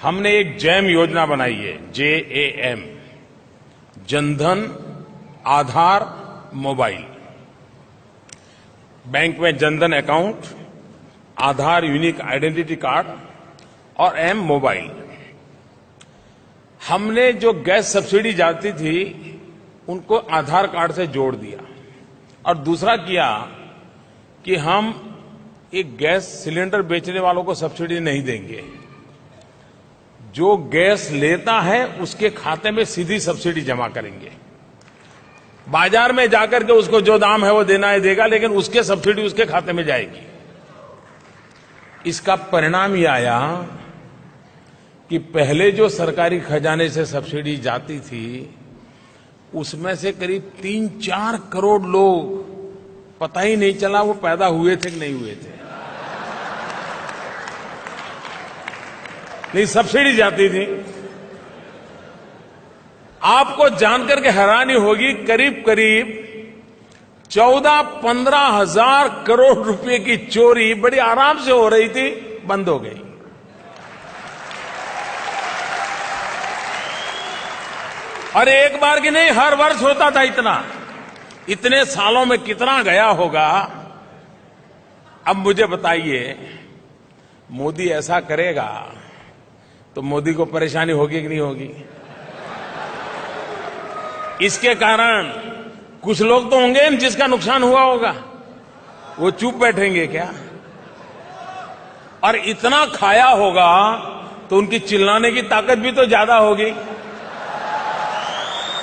हमने एक जैम योजना बनाई है, JAM, Jan Dhan Aadhaar mobile. Bank में जनधन अकाउंट, आधार यूनिक आइडेंटिटी कार्ड और एम मोबाइल। हमने जो गैस सब्सिडी जाती थी उनको आधार कार्ड से जोड़ दिया और दूसरा किया कि हम एक गैस सिलेंडर बेचने वालों को सब्सिडी नहीं देंगे। जो गैस लेता है उसके खाते में सीधी सब्सिडी जमा करेंगे। बाजार में जाकर के उसको जो दाम है वो देना ही देगा, लेकिन उसके सब्सिडी उसके खाते में जाएगी। इसका परिणाम यह आया कि पहले जो सरकारी खजाने से सब्सिडी जाती थी उसमें से करीब 3-4 करोड़ लोग पता ही नहीं चला वो पैदा हुए थे कि नहीं हुए थे। नहीं, सब्सिडी जाती थी। आपको जानकर के हैरानी होगी, करीब करीब 14-15 हजार करोड़ रुपए की चोरी बड़ी आराम से हो रही थी, बंद हो गई। और एक बार की नहीं, हर वर्ष होता था इतना। इतने सालों में कितना गया होगा। अब मुझे बताइए, मोदी ऐसा करेगा तो मोदी को परेशानी होगी कि नहीं होगी? इसके कारण कुछ लोग तो होंगे जिसका नुकसान हुआ होगा, वो चुप बैठेंगे क्या? और इतना खाया होगा तो उनकी चिल्लाने की ताकत भी तो ज्यादा होगी।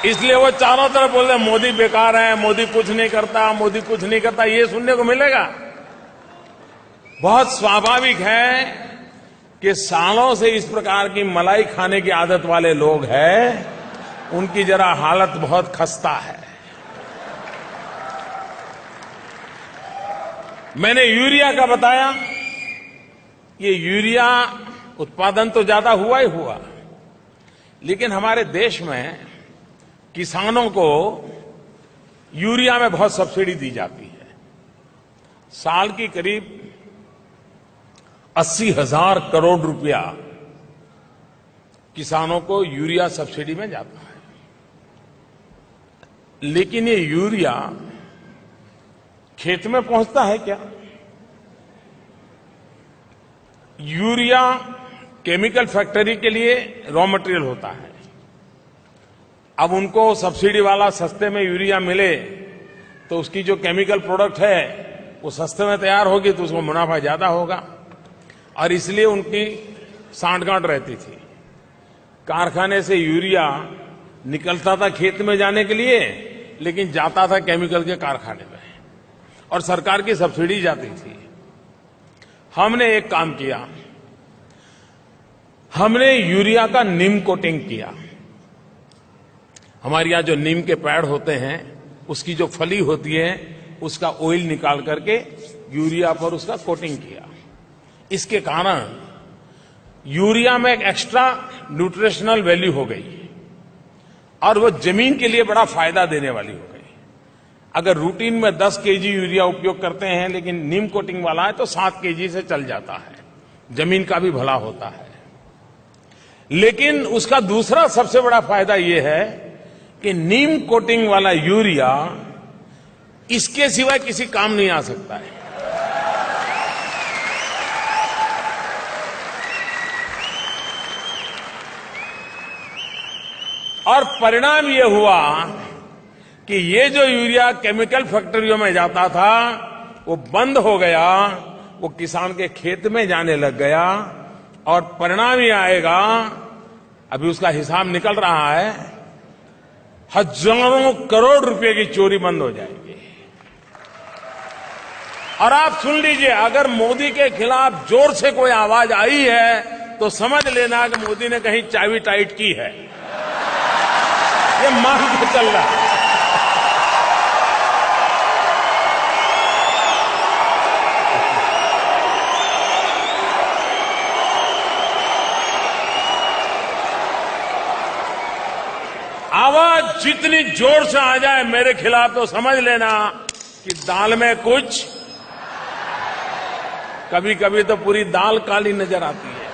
इसलिए वो चारों तरफ बोल रहे मोदी बेकार है, मोदी कुछ नहीं करता, मोदी कुछ नहीं करता। ये सुनने को मिलेगा। बहुत स्वाभाविक है कि सालों से इस प्रकार की मलाई खाने की आदत वाले लोग हैं, उनकी जरा हालत बहुत खस्ता है। मैंने यूरिया का बताया। ये यूरिया उत्पादन तो ज्यादा हुआ ही हुआ, लेकिन हमारे देश में किसानों को यूरिया में बहुत सब्सिडी दी जाती है। साल की करीब 80,000 करोड़ रुपया किसानों को यूरिया सब्सिडी में जाता है। लेकिन ये यूरिया खेत में पहुंचता है क्या? यूरिया केमिकल फैक्ट्री के लिए रॉ मटेरियल होता है। अब उनको सब्सिडी वाला सस्ते में यूरिया मिले तो उसकी जो केमिकल प्रोडक्ट है वो सस्ते में तैयार होगी तो उसको मुनाफा ज्यादा होगा, और इसलिए उनकी सांठगांठ रहती थी। कारखाने से यूरिया निकलता था खेत में जाने के लिए, लेकिन जाता था केमिकल के कारखाने में, और सरकार की सब्सिडी जाती थी। हमने एक काम किया, हमने यूरिया का नीम कोटिंग किया। हमारे यहां जो नीम के पेड़ होते हैं उसकी जो फली होती है उसका ऑयल निकाल करके यूरिया पर उसका कोटिंग किया। इसके कारण यूरिया में एक एक्स्ट्रा न्यूट्रिशनल वैल्यू हो गई और वो जमीन के लिए बड़ा फायदा देने वाली हो गई। अगर रूटीन में 10 केजी यूरिया उपयोग करते हैं, लेकिन नीम कोटिंग वाला है तो 7 केजी से चल जाता है, जमीन का भी भला होता है। लेकिन उसका दूसरा सबसे बड़ा फायदा यह है कि नीम कोटिंग वाला यूरिया इसके सिवाय किसी काम नहीं आ सकता है। और परिणाम यह हुआ कि ये जो यूरिया केमिकल फैक्ट्रियों में जाता था वो बंद हो गया, वो किसान के खेत में जाने लग गया, और परिणाम ये आएगा, अभी उसका हिसाब निकल रहा है, हजारों करोड़ रुपए की चोरी बंद हो जाएगी। और आप सुन लीजिए, अगर मोदी के खिलाफ जोर से कोई आवाज आई है तो समझ लेना कि मोदी ने कहीं चाबी टाइट की है। ये मान के चल रहा है। आवाज जितनी जोर से आ जाए मेरे खिलाफ तो समझ लेना कि दाल में कुछ, कभी कभी तो पूरी दाल काली नजर आती है।